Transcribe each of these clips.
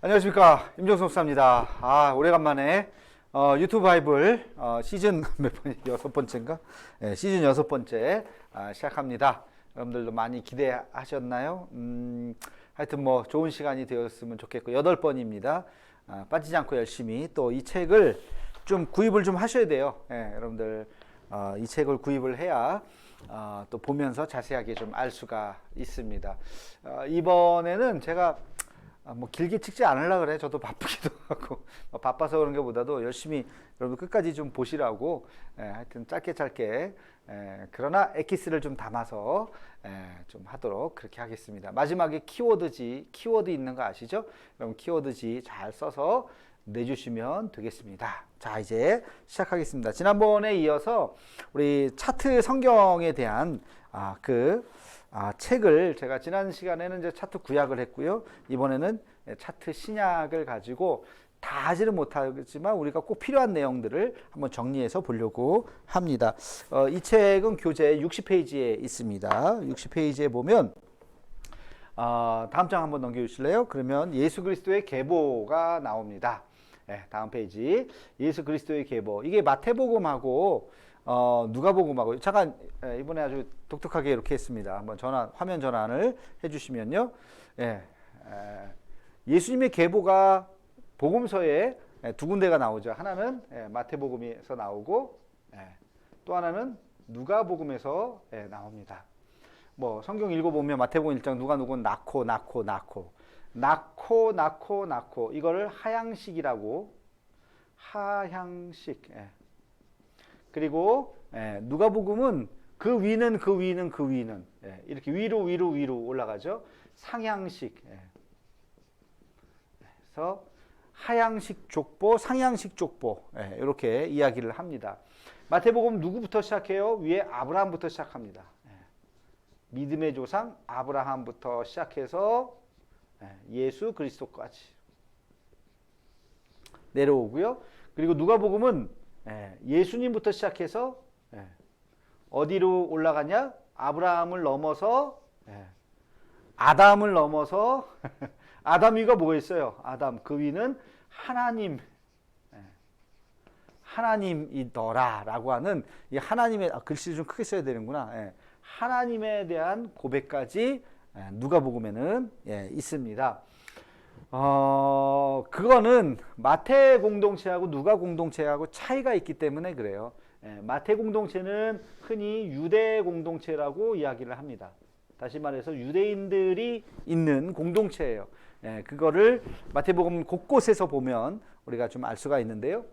안녕하십니까, 임종석 목사입니다. 오래간만에 유튜브 바이블 시즌 몇 번, 여섯 번째인가? 네, 시즌 여섯 번째 시작합니다. 여러분들도 많이 기대하셨나요? 하여튼 뭐 좋은 시간이 되었으면 좋겠고, 8번입니다. 빠지지 않고 열심히 또 이 책을 좀 구입을 좀 하셔야 돼요. 여러분들 이 책을 구입을 해야 또 보면서 자세하게 좀 알 수가 있습니다. 이번에는 제가 뭐 길게 찍지 않으려고 그래. 저도 바쁘기도 하고 바빠서 그런 것보다도 열심히 여러분 끝까지 좀 보시라고 하여튼 짧게 그러나 엑기스를 좀 담아서 좀 하도록 그렇게 하겠습니다. 마지막에 키워드 있는 거 아시죠? 여러분 키워드지 잘 써서 내주시면 되겠습니다. 자, 이제 시작하겠습니다. 지난번에 이어서 우리 차트 성경에 대한 책을 제가 지난 시간에는 이제 차트 구약을 했고요. 이번에는 차트 신약을 가지고 다 하지는 못하겠지만 우리가 꼭 필요한 내용들을 한번 정리해서 보려고 합니다. 이 책은 교재 60페이지에 있습니다. 60페이지에 보면 다음 장 한번 넘겨주실래요? 그러면 예수 그리스도의 계보가 나옵니다. 다음 페이지 예수 그리스도의 계보. 이게 마태복음하고 누가복음하고 잠깐 이번에 아주 독특하게 이렇게 했습니다. 한번 화면 전환을 해주시면요. 예수님의 계보가 복음서에 두 군데가 나오죠. 하나는 마태복음에서 나오고 또 하나는 누가복음에서 나옵니다. 뭐 성경 읽어보면 마태복음 1장 누가 누군 낳고 이거를 하향식이라고 하향식. 그리고 누가복음은 그 위는 이렇게 위로 올라가죠. 상향식. 그래서 하향식 족보, 상향식 족보 이렇게 이야기를 합니다. 마태복음 누구부터 시작해요? 위에 아브라함부터 시작합니다. 믿음의 조상 아브라함부터 시작해서 예수 그리스도까지 내려오고요. 그리고 누가복음은 예수님부터 시작해서 어디로 올라가냐? 아브라함을 넘어서 아담을 넘어서 아담 위가 뭐가 있어요? 아담 그 위는 하나님이더라라고 하는 이 하나님의 글씨를 좀 크게 써야 되는구나. 하나님에 대한 고백까지 누가복음에는 있습니다. 그거는 마태 공동체하고 누가 공동체하고 차이가 있기 때문에 그래요. 마태 공동체는 흔히 유대 공동체라고 이야기를 합니다. 다시 말해서 유대인들이 있는 공동체예요. 그거를 마태복음 곳곳에서 보면 우리가 좀 알 수가 있는데요.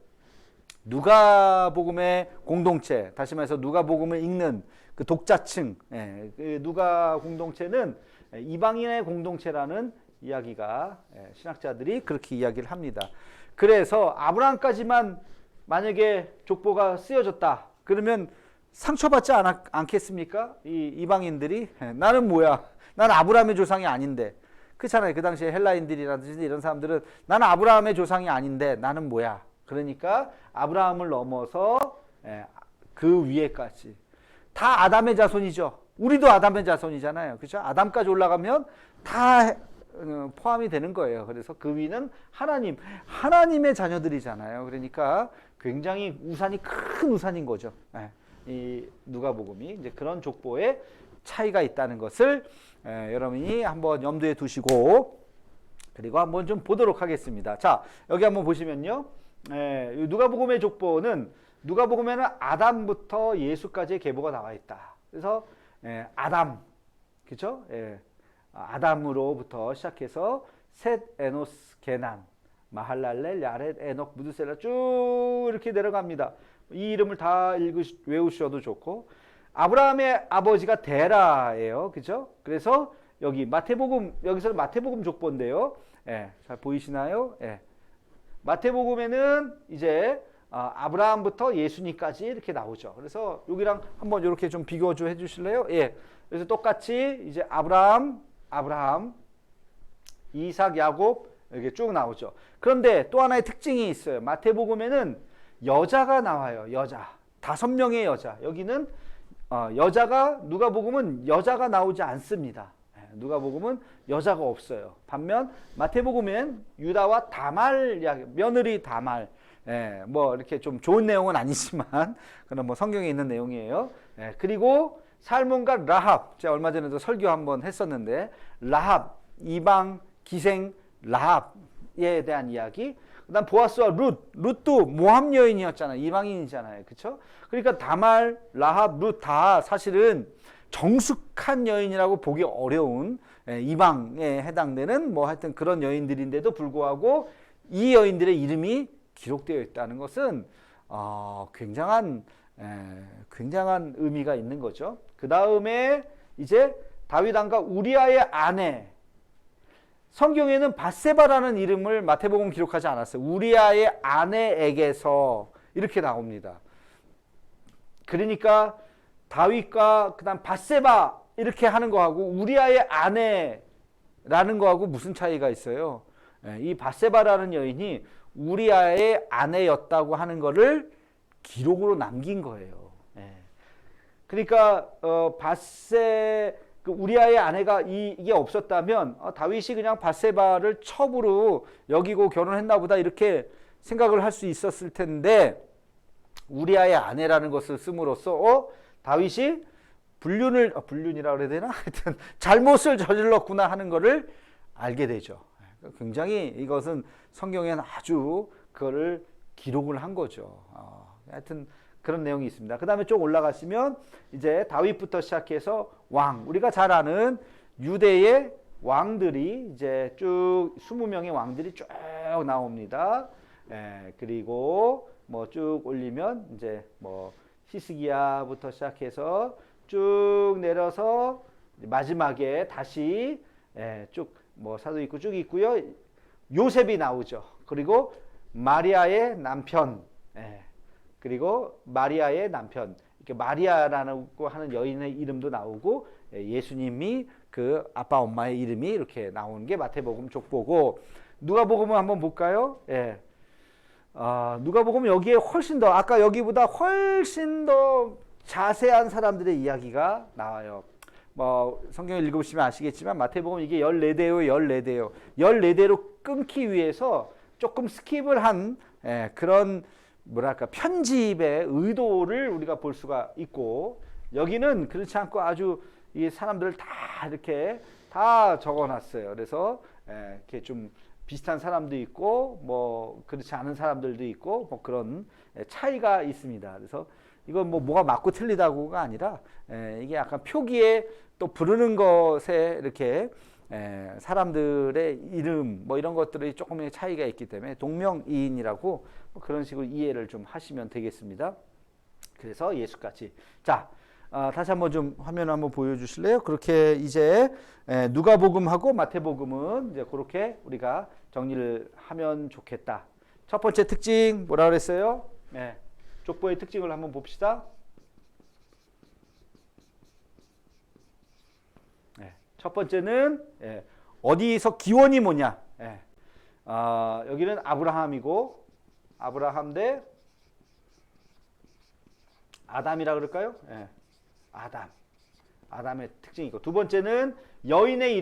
누가복음의 공동체, 다시 말해서 누가복음을 읽는 그 독자층, 그 누가 공동체는 이방인의 공동체라는 이야기가 신학자들이 그렇게 이야기를 합니다. 그래서 아브라함까지만 만약에 족보가 쓰여졌다 그러면 상처받지 않겠습니까? 이 이방인들이 나는 뭐야? 나는 아브라함의 조상이 아닌데. 그렇잖아요. 그 당시에 헬라인들이라든지 이런 사람들은 나는 아브라함의 조상이 아닌데 나는 뭐야? 그러니까 아브라함을 넘어서 그 위에까지 다 아담의 자손이죠. 우리도 아담의 자손이잖아요. 그렇죠? 아담까지 올라가면 다 포함이 되는 거예요. 그래서 그 위는 하나님의 자녀들이잖아요. 그러니까 굉장히 우산이 큰 우산인 거죠. 이 누가복음이 이제 그런 족보에 차이가 있다는 것을 여러분이 한번 염두에 두시고 그리고 한번 좀 보도록 하겠습니다. 자, 여기 한번 보시면요. 누가복음의 족보는 누가복음에는 아담부터 예수까지의 계보가 나와 있다. 그래서 아담, 그렇죠? 아담으로부터 시작해서 셋, 에노스, 게난, 마할랄렐, 야렛, 에녹, 무드셀라 쭉 이렇게 내려갑니다. 이 이름을 다 외우셔도 좋고 아브라함의 아버지가 데라예요. 그죠? 그래서 여기 여기서는 마태복음 족보인데요. 잘 보이시나요? 마태복음에는 이제 아브라함부터 예수님까지 이렇게 나오죠. 그래서 여기랑 한번 이렇게 좀 비교 좀 해주실래요? 그래서 똑같이 이제 아브라함, 이삭, 야곱 이렇게 쭉 나오죠. 그런데 또 하나의 특징이 있어요. 마태복음에는 여자가 나와요. 여자. 5명의 여자. 여기는 누가복음은 여자가 나오지 않습니다. 누가복음은 여자가 없어요. 반면 마태복음엔 유다와 다말 이야기, 며느리 다말. 뭐 이렇게 좀 좋은 내용은 아니지만 그런 뭐 성경에 있는 내용이에요. 그리고 살몬과 라합, 제가 얼마 전에도 설교 한번 했었는데 라합, 이방 기생 라합에 대한 이야기. 그다음 보아스와 룻도 모함 여인이었잖아요. 이방인이잖아요. 그렇죠? 그러니까 다말, 라합, 룻 다 사실은 정숙한 여인이라고 보기 어려운 이방에 해당되는 뭐 하여튼 그런 여인들인데도 불구하고 이 여인들의 이름이 기록되어 있다는 것은 굉장한 의미가 있는 거죠. 그 다음에 이제 다윗 왕과 우리아의 아내, 성경에는 밧세바라는 이름을 마태복음 기록하지 않았어요. 우리아의 아내에게서 이렇게 나옵니다. 그러니까 다윗과 그다음 밧세바 이렇게 하는 거하고 우리아의 아내라는 거하고 무슨 차이가 있어요? 이 밧세바라는 여인이 우리아의 아내였다고 하는 거를 기록으로 남긴 거예요. 그러니까 우리아의 아내가 이게 없었다면 다윗이 그냥 밧세바를 첩으로 여기고 결혼했나 보다 이렇게 생각을 할 수 있었을 텐데 우리아의 아내라는 것을 씀으로써 다윗이 불륜이라고 그래야 되나? 하여튼 잘못을 저질렀구나 하는 것을 알게 되죠. 굉장히 이것은 성경에는 아주 그거를 기록을 한 거죠. 하여튼 그런 내용이 있습니다. 그 다음에 쭉 올라가시면 이제 다윗부터 시작해서 우리가 잘 아는 유대의 왕들이 이제 쭉 20명의 왕들이 쭉 나옵니다. 그리고 뭐 쭉 올리면 이제 뭐 히스기야부터 시작해서 쭉 내려서 마지막에 다시 쭉 뭐 사도 있고 쭉 있고요. 요셉이 나오죠. 그리고 마리아의 남편, 그리고 마리아의 남편, 이렇게 마리아라고 하는 여인의 이름도 나오고 예수님이 그 아빠 엄마의 이름이 이렇게 나오는 게 마태복음 족보고 누가복음을 한번 볼까요? 누가복음 여기에 훨씬 더 아까 여기보다 훨씬 더 자세한 사람들의 이야기가 나와요. 뭐 성경을 읽어보시면 아시겠지만 마태복음 이게 14대요. 14대로 끊기 위해서 조금 스킵을 한 그런 뭐랄까 편집의 의도를 우리가 볼 수가 있고 여기는 그렇지 않고 아주 이 사람들을 다 이렇게 다 적어놨어요. 그래서 이렇게 좀 비슷한 사람도 있고 뭐 그렇지 않은 사람들도 있고 뭐 그런 차이가 있습니다. 그래서 이건 뭐가 맞고 틀리다고가 아니라 이게 약간 표기에 또 부르는 것에 이렇게 사람들의 이름 뭐 이런 것들이 조금의 차이가 있기 때문에 동명이인이라고 뭐 그런 식으로 이해를 좀 하시면 되겠습니다. 그래서 예수같이 자 다시 한번 좀 화면 한번 보여주실래요? 그렇게 이제 누가복음하고 마태복음은 이제 그렇게 우리가 정리를 하면 좋겠다. 첫 번째 특징 뭐라 그랬어요? 족보의 특징을 한번 봅시다. 첫 번째는 어디서 기원이 뭐냐? 여기는 아브라함이고 아브라함 대 아담이라 그럴까요? 아담의 특징이고 두 번째는 여인의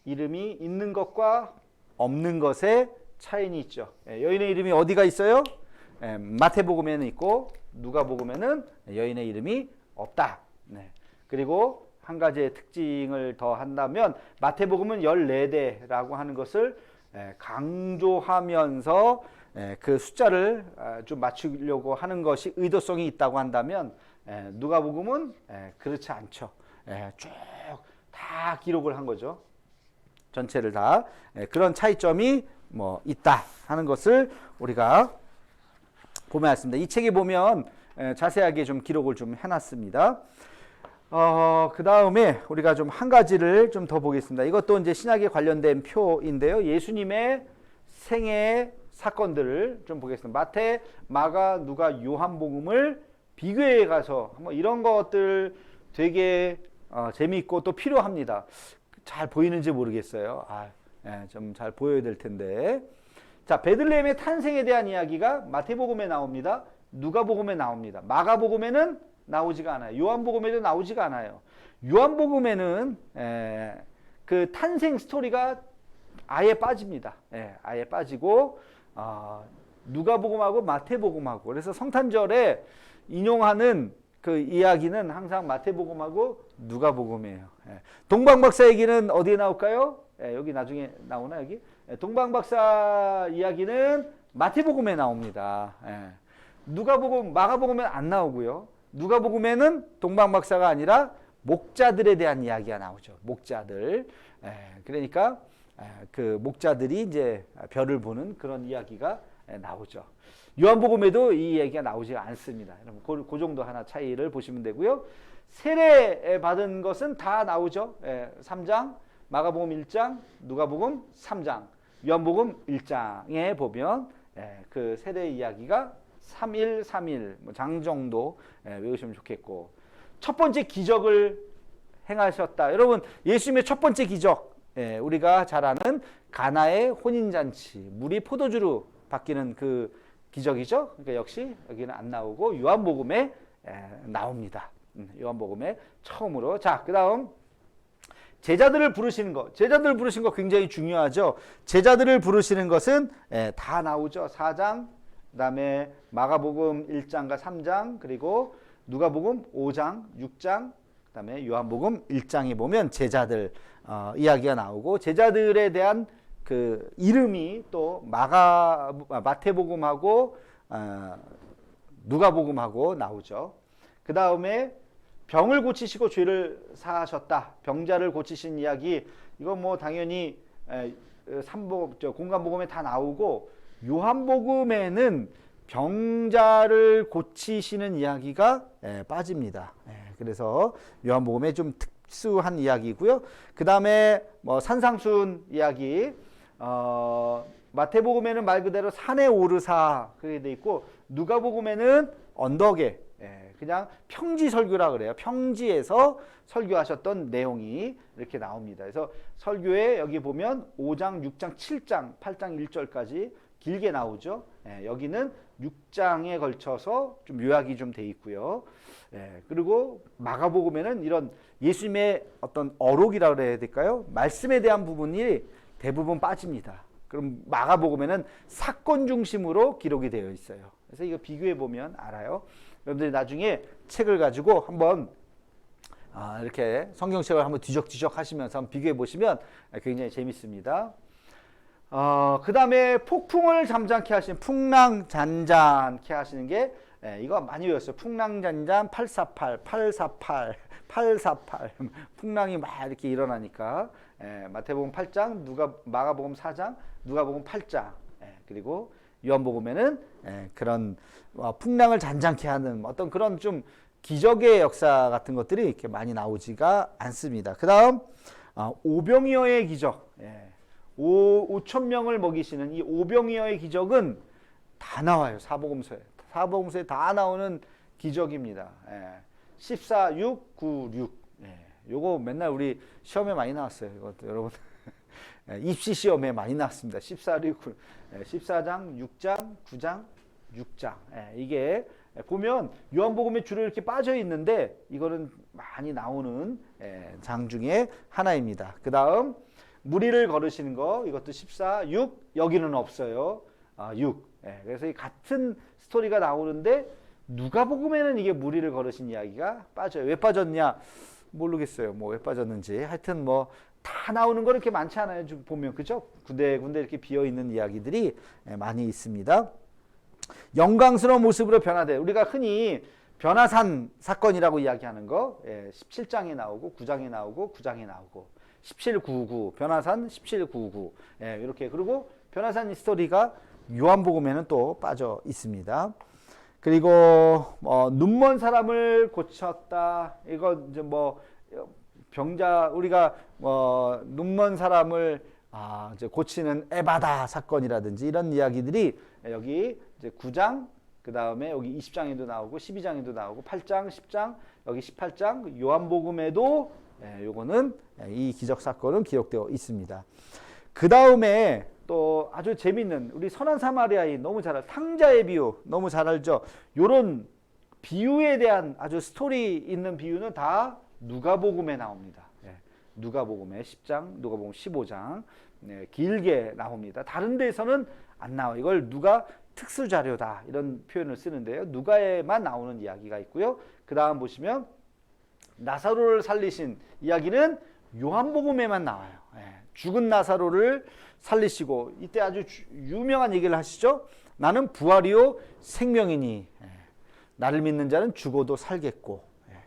이름이 있는 것과 없는 것의 차이는 있죠. 여인의 이름이 어디가 있어요? 마태복음에는 있고 누가복음에는 여인의 이름이 없다. 그리고 한 가지의 특징을 더 한다면 마태복음은 14대라고 하는 것을 강조하면서 그 숫자를 좀 맞추려고 하는 것이 의도성이 있다고 한다면 누가복음은 그렇지 않죠. 쭉 다 기록을 한 거죠. 전체를 다 그런 차이점이 뭐 있다 하는 것을 우리가 보면 알습니다. 이 책에 보면 자세하게 좀 기록을 좀 해놨습니다. 그 다음에 우리가 좀 한 가지를 좀 더 보겠습니다. 이것도 이제 신약에 관련된 표인데요. 예수님의 생애 사건들을 좀 보겠습니다. 마태, 마가, 누가, 요한복음을 비교해 가서 한번 이런 것들 되게 재미있고 또 필요합니다. 잘 보이는지 모르겠어요. 좀 잘 보여야 될 텐데. 자, 베들레헴의 탄생에 대한 이야기가 마태복음에 나옵니다. 누가복음에 나옵니다. 마가복음에는 나오지가 않아요. 요한복음에도 나오지가 않아요. 요한복음에는 그 탄생 스토리가 아예 빠집니다. 아예 빠지고 누가복음하고 마태복음하고, 그래서 성탄절에 인용하는 그 이야기는 항상 마태복음하고 누가복음이에요. 동방박사 얘기는 어디에 나올까요? 여기 나중에 나오나 여기? 동방박사 이야기는 마태복음에 나옵니다. 누가복음, 마가복음엔 안 나오고요. 누가복음에는 동방박사가 아니라 목자들에 대한 이야기가 나오죠. 목자들. 그러니까 그 목자들이 이제 별을 보는 그런 이야기가 나오죠. 요한복음에도 이 얘기가 나오지 않습니다. 여러분 그 정도 하나 차이를 보시면 되고요. 세례 받은 것은 다 나오죠. 3장, 마가복음 1장, 누가복음 3장, 요한복음 1장에 보면 그 세례 이야기가 3일, 3일 장 정도 외우시면 좋겠고, 첫 번째 기적을 행하셨다. 여러분 예수님의 첫 번째 기적, 우리가 잘 아는 가나의 혼인잔치, 물이 포도주로 바뀌는 그 기적이죠. 그러니까 역시 여기는 안 나오고 요한복음에 나옵니다. 요한복음에 처음으로. 자, 그 다음 제자들을 부르시는 것. 제자들을 부르신 거 굉장히 중요하죠. 제자들을 부르시는 것은 다 나오죠. 4장, 그 다음에 마가복음 1장과 3장, 그리고 누가복음 5장, 6장, 그 다음에 요한복음 1장에 보면 제자들 이야기가 나오고, 제자들에 대한 그 이름이 또 마태복음하고 누가복음하고 나오죠. 그 다음에 병을 고치시고 죄를 사하셨다. 병자를 고치신 이야기, 이거 뭐 당연히 공관복음에 다 나오고, 요한복음에는 병자를 고치시는 이야기가 빠집니다. 그래서 요한복음에 좀 특수한 이야기고요. 그 다음에 뭐 산상순 이야기, 마태복음에는 말 그대로 산에 오르사 그렇게 돼 있고, 누가복음에는 언덕에 그냥 평지 설교라 그래요. 평지에서 설교하셨던 내용이 이렇게 나옵니다. 그래서 설교에 여기 보면 5장, 6장, 7장, 8장 1절까지 길게 나오죠. 여기는 6장에 걸쳐서 좀 요약이 좀 돼 있고요. 그리고 마가복음에는 이런 예수님의 어떤 어록이라 그래야 될까요? 말씀에 대한 부분이 대부분 빠집니다. 그럼 마가복음에는 사건 중심으로 기록이 되어 있어요. 그래서 이거 비교해 보면 알아요. 여러분들이 나중에 책을 가지고 한번 이렇게 성경책을 한번 뒤적뒤적 하시면서 한번 비교해 보시면 굉장히 재밌습니다. 그 다음에 폭풍을 잠잠케 하시는, 풍랑잔잔케 하시는 게 이거 많이 외웠어요. 풍랑잔잔 848, 848, 848 풍랑이 막 이렇게 일어나니까 마태복음 8장, 마가복음 4장, 누가복음 8장, 그리고 요한복음에는 그런 풍랑을 잔잔케 하는 어떤 그런 좀 기적의 역사 같은 것들이 이렇게 많이 나오지가 않습니다. 그 다음 오병이어의 기적, 5천 명을 먹이시는 이 오병이어의 기적은 다 나와요. 사복음서에 다 나오는 기적입니다. 14, 6, 9, 6. 요거 맨날 우리 시험에 많이 나왔어요. 이것도 여러분 입시 시험에 많이 나왔습니다. 14, 6, 9, 14장, 6장, 9장, 6장. 이게 보면 요한복음에 주로 이렇게 빠져 있는데 이거는 많이 나오는 장 중에 하나입니다. 그 다음 무리를 걸으시는 거, 이것도 14, 6, 여기는 없어요. 6. 그래서 이 같은 스토리가 나오는데 누가복음에는 이게 무리를 걸으신 이야기가 빠져요. 왜 빠졌냐 모르겠어요. 뭐 왜 빠졌는지. 하여튼 뭐 다 나오는 거 이렇게 많지 않아요. 좀 보면, 그죠? 군데군데 이렇게 비어 있는 이야기들이 많이 있습니다. 영광스러운 모습으로 변화돼. 우리가 흔히 변화산 사건이라고 이야기하는 거, 17장에 나오고 9장에 나오고 9장에 나오고 1799 변화산 1799 이렇게. 그리고 변화산 스토리가 요한복음에는 또 빠져 있습니다. 그리고 눈먼 사람을 고쳤다. 이거 이제 뭐 병자, 우리가 눈먼 사람을 이제 고치는 에바다 사건이라든지 이런 이야기들이 여기 이제 9장, 그 다음에 여기 20장에도 나오고 12장에도 나오고 8장, 10장, 여기 18장, 요한복음에도 요거는 이 기적 사건은 기록되어 있습니다. 그 다음에 또 아주 재밌는 우리 선한 사마리아인, 너무 잘 알, 탕자의 비유 너무 잘 알죠. 요런 비유에 대한 아주 스토리 있는 비유는 다 누가복음에 나옵니다. 누가복음에 10장, 누가복음 15장 길게 나옵니다. 다른 데서는 안 나와요. 이걸 누가 특수 자료다 이런 표현을 쓰는데요. 누가에만 나오는 이야기가 있고요. 그 다음 보시면 나사로를 살리신 이야기는 요한복음에만 나와요. 죽은 나사로를 살리시고 이때 아주 유명한 얘기를 하시죠. 나는 부활이요 생명이니 나를 믿는 자는 죽어도 살겠고.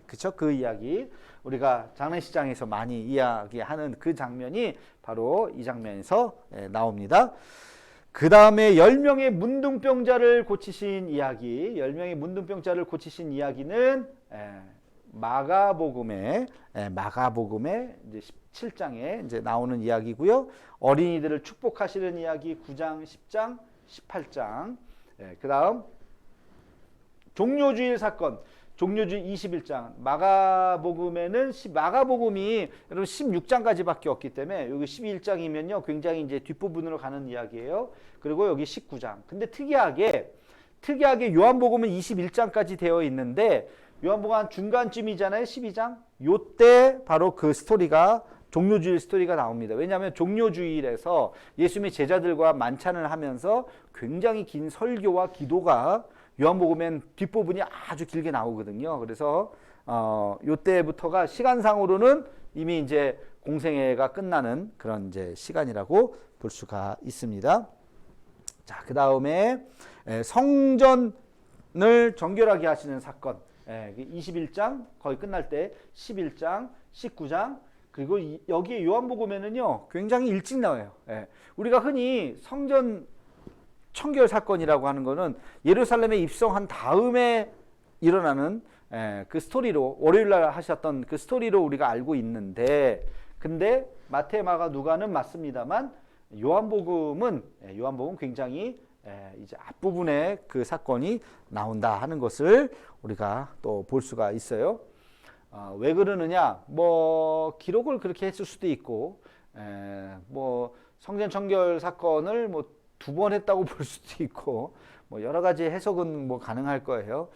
그렇죠? 그 이야기 우리가 장례식장에서 많이 이야기하는 그 장면이 바로 이 장면에서 나옵니다. 그 다음에 10명의 문둥병자를 고치신 이야기, 10명의 문둥병자를 고치신 이야기는 마가복음에 이제 17장에 이제 나오는 이야기고요. 어린이들을 축복하시는 이야기 9장, 10장, 18장. 그 다음 종료주일 사건, 종료주일 21장. 마가복음이 여러분 16장까지밖에 없기 때문에 여기 11장이면요 굉장히 이제 뒷부분으로 가는 이야기예요. 그리고 여기 19장. 근데 특이하게 요한복음은 21장까지 되어 있는데 요한복음 한 중간쯤이잖아요. 12장. 요때 바로 그 스토리가 종료주일 스토리가 나옵니다. 왜냐하면 종료주일에서 예수님의 제자들과 만찬을 하면서 굉장히 긴 설교와 기도가 요한복음엔 뒷부분이 아주 길게 나오거든요. 그래서 요때부터가 시간상으로는 이미 이제 공생애가 끝나는 그런 이제 시간이라고 볼 수가 있습니다. 자, 그 다음에 성전을 정결하게 하시는 사건. 21장 거의 끝날 때 11장, 19장 그리고 여기에 요한복음에는요 굉장히 일찍 나와요. 우리가 흔히 성전 청결 사건이라고 하는 거는 예루살렘에 입성한 다음에 일어나는 그 스토리로 월요일날 하셨던 그 스토리로 우리가 알고 있는데 근데 마태, 마가, 누가는 맞습니다만 요한복음은 굉장히 이제 앞부분에 그 사건이 나온다 하는 것을 우리가 또 볼 수가 있어요. 왜 그러느냐? 뭐 기록을 그렇게 했을 수도 있고, 뭐 성전 청결 사건을 뭐 2번 했다고 볼 수도 있고, 뭐 여러 가지 해석은 뭐 가능할 거예요.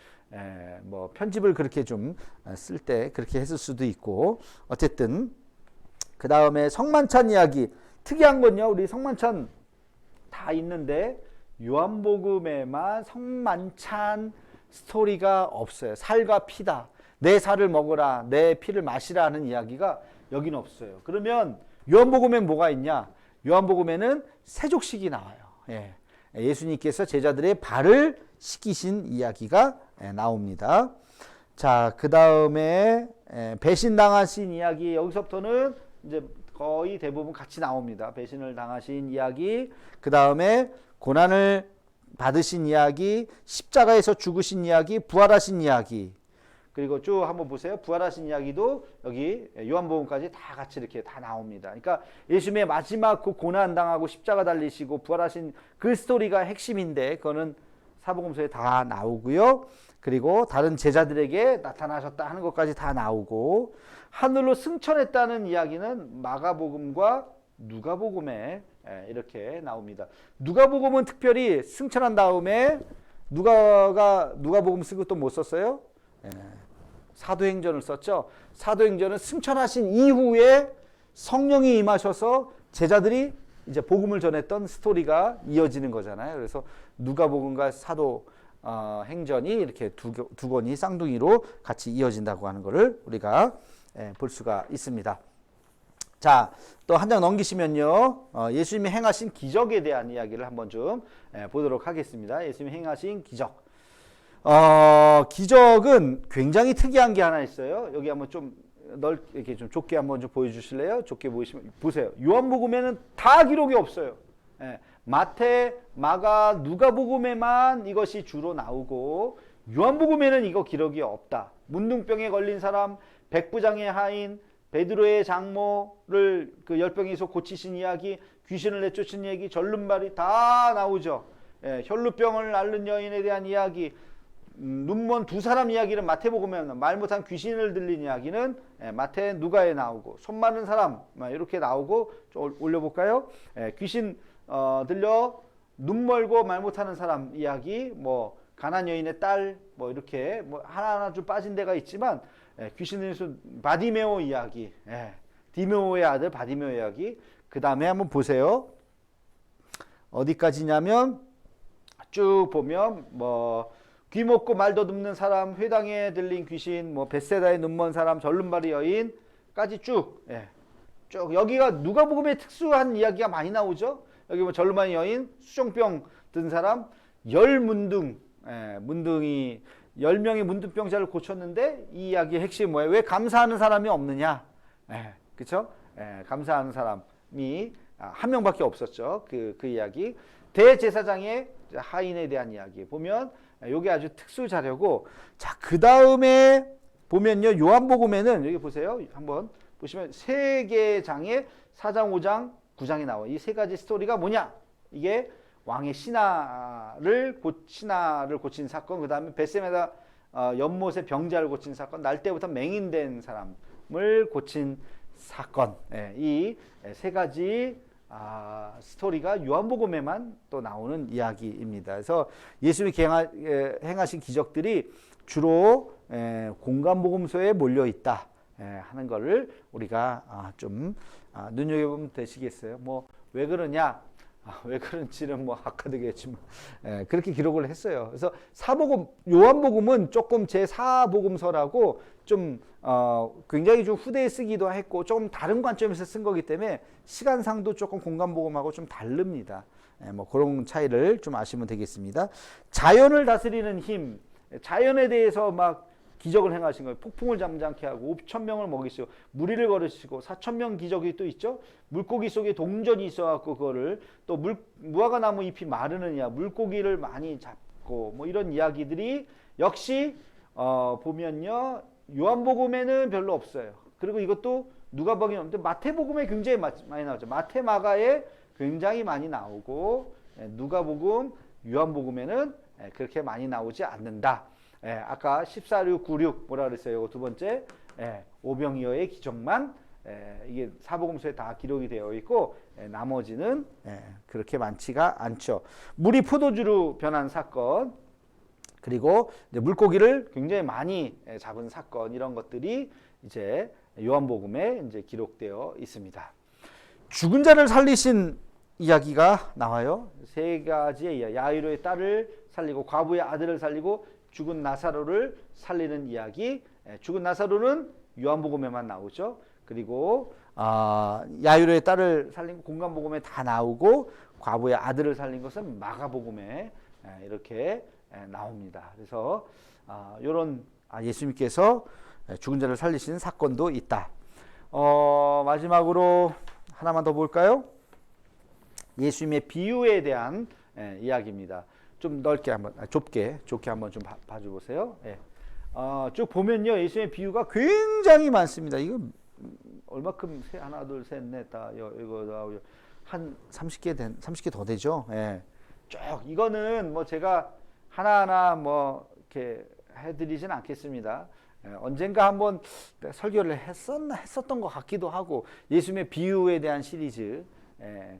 뭐 편집을 그렇게 좀 쓸 때 그렇게 했을 수도 있고, 어쨌든 그 다음에 성만찬 이야기 특이한 건요. 우리 성만찬 다 있는데 요한복음에만 성만찬 스토리가 없어요. 살과 피다. 내 살을 먹으라, 내 피를 마시라 하는 이야기가 여기는 없어요. 그러면 요한복음엔 뭐가 있냐? 요한복음에는 세족식이 나와요. 예수님께서 제자들의 발을 씻기신 이야기가 나옵니다. 자, 그 다음에 배신당하신 이야기 여기서부터는 이제 거의 대부분 같이 나옵니다. 배신을 당하신 이야기, 그 다음에 고난을 받으신 이야기, 십자가에서 죽으신 이야기, 부활하신 이야기. 그리고 쭉 한번 보세요. 부활하신 이야기도 여기 요한복음까지 다 같이 이렇게 다 나옵니다. 그러니까 예수님의 마지막 그 고난 당하고 십자가 달리시고 부활하신 그 스토리가 핵심인데 그거는 사복음서에 다 나오고요. 그리고 다른 제자들에게 나타나셨다 하는 것까지 다 나오고 하늘로 승천했다는 이야기는 마가복음과 누가복음에 이렇게 나옵니다. 누가복음은 특별히 승천한 다음에 누가복음 쓰고 또 뭐 썼어요? 사도행전을 썼죠. 사도행전은 승천하신 이후에 성령이 임하셔서 제자들이 이제 복음을 전했던 스토리가 이어지는 거잖아요. 그래서 누가복음과 사도행전이 이렇게 두 권이 쌍둥이로 같이 이어진다고 하는 것을 우리가 볼 수가 있습니다. 자, 또 한 장 넘기시면요. 예수님이 행하신 기적에 대한 이야기를 한번 좀 보도록 하겠습니다. 예수님이 행하신 기적. 기적은 굉장히 특이한 게 하나 있어요. 여기 한번 좀 이렇게 좀 좁게 한번 좀 보여주실래요? 좁게 보세요. 요한복음에는 다 기록이 없어요. 마태, 마가, 누가복음에만 이것이 주로 나오고 요한복음에는 이거 기록이 없다. 문둥병에 걸린 사람, 백부장의 하인, 베드로의 장모를 그 10병에서 고치신 이야기, 귀신을 내쫓은 얘기, 절름발이 다 나오죠. 혈루병을 앓는 여인에 대한 이야기, 눈먼 2사람 이야기는 마태복음에 말 못한 귀신을 들린 이야기는 마태, 누가에 나오고 손 마른 사람 이렇게 나오고 좀 올려볼까요? 귀신 들려 눈 멀고 말 못하는 사람 이야기, 뭐 가난 여인의 딸, 뭐 이렇게 뭐 하나하나 좀 빠진 데가 있지만 귀신의 수 바디메오 이야기, 디메오의 아들 바디메오 이야기. 그 다음에 한번 보세요. 어디까지냐면 쭉 보면 뭐 귀 먹고 말 더듬는 사람, 회당에 들린 귀신, 뭐 벳세다의 눈먼 사람, 절름발이 여인까지 쭉, 쭉 여기가 누가복음에 특수한 이야기가 많이 나오죠. 여기 뭐 절름발이 여인, 수종병 든 사람, 문둥이 10명의 문둥병자를 고쳤는데 이 이야기의 핵심이 뭐예요? 왜 감사하는 사람이 없느냐? 그렇죠? 감사하는 사람이 한 명밖에 없었죠. 그 이야기. 대제사장의 하인에 대한 이야기 보면 이게 아주 특수 자료고, 자, 그 다음에 보면요, 요한복음에는 여기 보세요. 한번 보시면 세 개의 장에 4장, 5장, 9장이 나와요. 이 세 가지 스토리가 뭐냐? 이게 왕의 신하를 고친 사건, 그 다음에 벳세메다 연못의 병자를 고친 사건, 날 때부터 맹인된 사람을 고친 사건, 이 세 가지 스토리가 요한복음에만 또 나오는 이야기입니다. 그래서 예수님이 행하신 기적들이 주로 공간복음서에 몰려 있다 하는 것을 우리가 좀 눈여겨보면 되시겠어요. 뭐 왜 그러냐? 왜 그런지는 뭐 아까도 얘기했지만 그렇게 기록을 했어요. 그래서 요한복음은 조금 제 사복음서라고 좀 굉장히 좀 후대에 쓰기도 했고 조금 다른 관점에서 쓴 거기 때문에 시간상도 조금 공간복음하고 좀 다릅니다. 뭐 그런 차이를 좀 아시면 되겠습니다. 자연을 다스리는 힘, 자연에 대해서 막 기적을 행하신 거예요. 폭풍을 잠잠케 하고 5,000명을 먹이시고 무리를 걸으시고 4,000명 기적이 또 있죠. 물고기 속에 동전이 있어갖고 그거를 또 무화과 나무 잎이 마르느냐, 물고기를 많이 잡고 뭐 이런 이야기들이 역시 보면요 요한복음에는 별로 없어요. 그리고 이것도 누가복음에 없는데 마태복음에 굉장히 많이 나오죠. 마태, 마가에 굉장히 많이 나오고 누가복음, 요한복음에는 그렇게 많이 나오지 않는다. 아까 14, 96 뭐라 그랬어요? 이거 두 번째 오병이어의 기적만 이게 사복음서에 다 기록이 되어 있고 나머지는 그렇게 많지가 않죠. 물이 포도주로 변한 사건, 그리고 이제 물고기를 굉장히 많이 잡은 사건, 이런 것들이 이제 요한복음에 이제 기록되어 있습니다. 죽은 자를 살리신 이야기가 나와요. 세 가지의 이야기. 야이로의 딸을 살리고 과부의 아들을 살리고 죽은 나사로를 살리는 이야기. 죽은 나사로는 요한복음에만 나오죠. 그리고 야이로의 딸을 살린 공간복음에 다 나오고 과부의 아들을 살린 것은 마가복음에 이렇게 나옵니다. 그래서 이런 예수님께서 죽은 자를 살리시는 사건도 있다. 마지막으로 하나만 더 볼까요? 예수님의 비유에 대한 이야기입니다. 좀 넓게 한번, 좋게 한번 좀 봐줘 보세요. 쭉 보면요, 예수님의 비유가 굉장히 많습니다. 이거 얼마큼 하나, 둘, 셋, 넷, 다 이거 한 30개 더 되죠. 쭉 이거는 뭐 제가 하나하나 뭐 이렇게 해드리진 않겠습니다. 언젠가 한번 설교를 했었던 것 같기도 하고, 예수님의 비유에 대한 시리즈,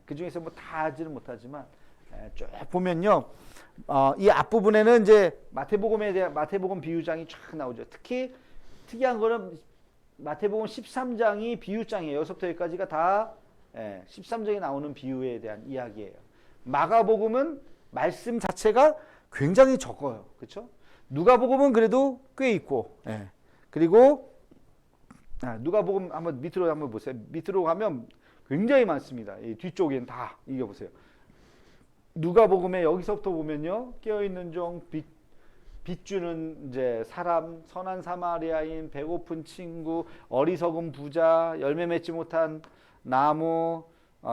그 중에서 뭐 다 하지는 못하지만 쭉 보면요, 이 앞부분에는 이제 마태복음 비유장이 쫙 나오죠. 특히 특이한 거는 마태복음 13장이 비유장이에요. 여기서부터 여기까지가 다 13장에 나오는 비유에 대한 이야기예요. 마가복음은 말씀 자체가 굉장히 적어요. 그렇죠? 누가복음은 그래도 꽤 있고, 그리고 누가복음 한번 밑으로 한번 보세요. 밑으로 가면 굉장히 많습니다. 이 뒤쪽엔 다 이게 보세요. 누가복음에 여기서부터 보면요, 깨어있는 종, 빚주는 이제 사람, 선한 사마리아인, 배고픈 친구, 어리석은 부자, 열매 맺지 못한 나무,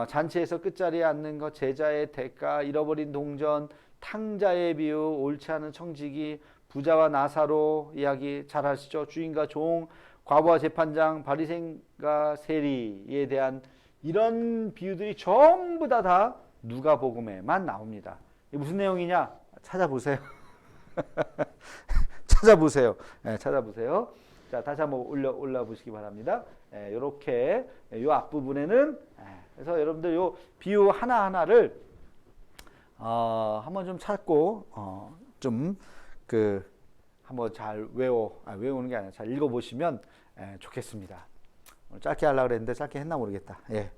잔치에서 끝자리에 앉는 것, 제자의 대가, 잃어버린 동전, 탕자의 비유, 옳지 않은 청지기, 부자와 나사로 이야기 잘 아시죠? 주인과 종, 과부와 재판장, 바리새인과 세리에 대한 이런 비유들이 전부 다 누가복음에만 나옵니다. 이게 무슨 내용이냐? 찾아보세요. 찾아보세요. 찾아보세요. 자, 다시 한번 올라 보시기 바랍니다. 이렇게 요 앞부분에는 그래서 여러분들 요 비유 하나하나를 한번 좀 찾고 좀 그 한번 잘 외우는 게 아니라 잘 읽어보시면 좋겠습니다. 오늘 짧게 하려고 그랬는데 짧게 했나 모르겠다. 예.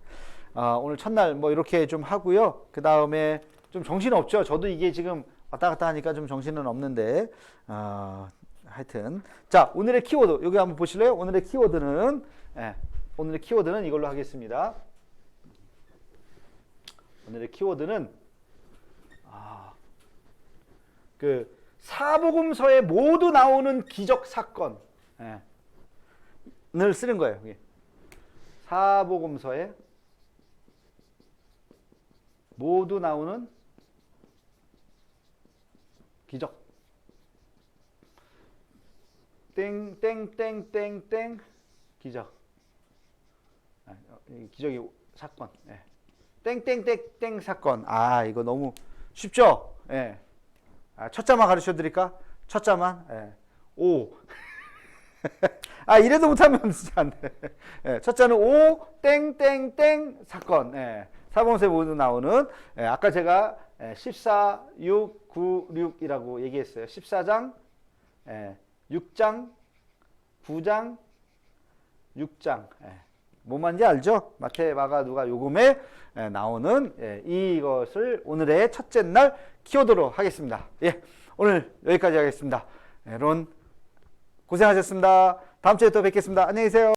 오늘 첫날 뭐 이렇게 좀 하고요. 그 다음에 좀 정신 없죠. 저도 이게 지금 왔다 갔다 하니까 좀 정신은 없는데 하여튼 자, 오늘의 키워드 여기 한번 보실래요? 오늘의 키워드는 이걸로 하겠습니다. 오늘의 키워드는 그 사복음서에 모두 나오는 기적 사건을 쓰는 거예요. 사복음서에 모두 나오는 기적. 땡땡땡땡땡 기적. 기적이 사건. 땡땡땡땡 사건. 이거 너무 쉽죠? 첫 자만 가르쳐 드릴까? 첫 자만. 오. 이래도 못하면 진짜 안 돼. 첫 자는 오 땡땡땡 사건. 사복음서에 모두 나오는 아까 제가 14, 6, 9, 6이라고 얘기했어요. 14장, 6장, 9장, 6장. 뭔 말인지 알죠? 마태, 마가, 누가, 요금에 나오는 이것을 오늘의 첫째 날 키워드로 하겠습니다. 오늘 여기까지 하겠습니다. 여러분 고생하셨습니다. 다음 주에 또 뵙겠습니다. 안녕히 계세요.